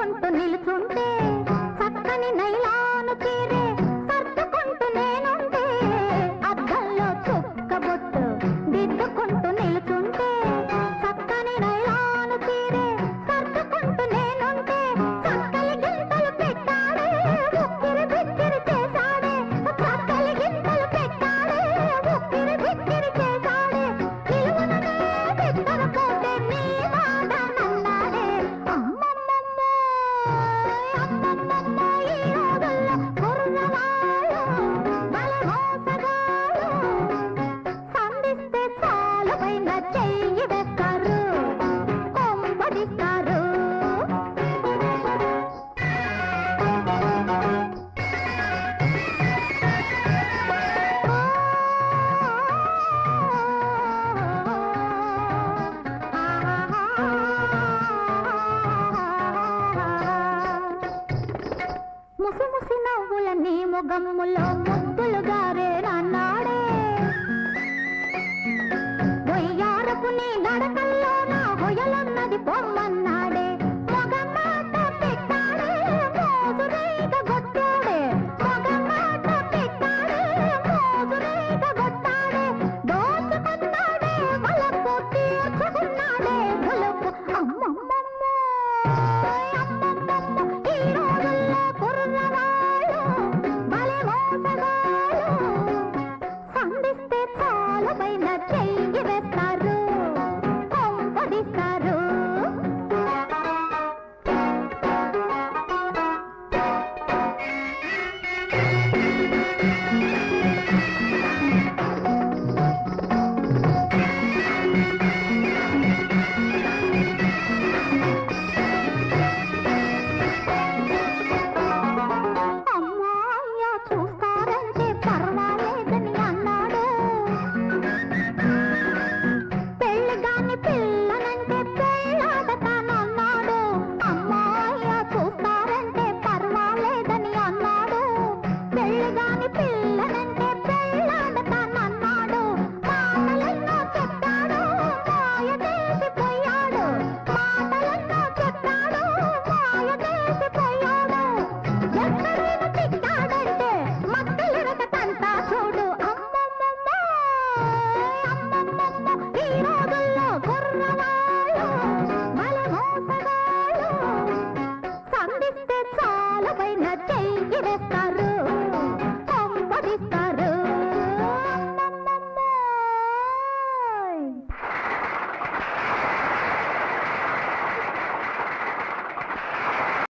సర్దుకుంటూ నిలుచుంటే చక్కని నైలాను తీరే సర్దుకుంటూ నేనుంటే అద్దంలో చుక్కబొట్టు దిద్దుకుంటూ నిలుచుంటే చక్కని నైలాను తీరే సర్దుకుంటూ నేనుంటే చక్కలి గింతలు పెట్టాడే ఉక్కిరి బిక్కిరి చేశాడే చక్కలి గింతలు పెట్టాడే ఉక్కిరి బిక్కిరి చేశాడే నిలువుననే బిత్తరపోతే నీ మాట నన్నాడే అమ్మమ్మమ్మ అమ్మమ్మమ్మ ఈ రోజుల్లో కుర్రవాళ్ళు భలే మోసగాళ్ళు సంధిస్తే చాలు పైన చెయ్యి వేస్తారు కొంపడిస్తారు ముసి ముసి నవ్వుల నీ మొగమ్ములో ముద్దులు గారే నాడే వయ్యారపు నీ నడకల్లో నా హొయలన్నది పొమ్మన్నాడే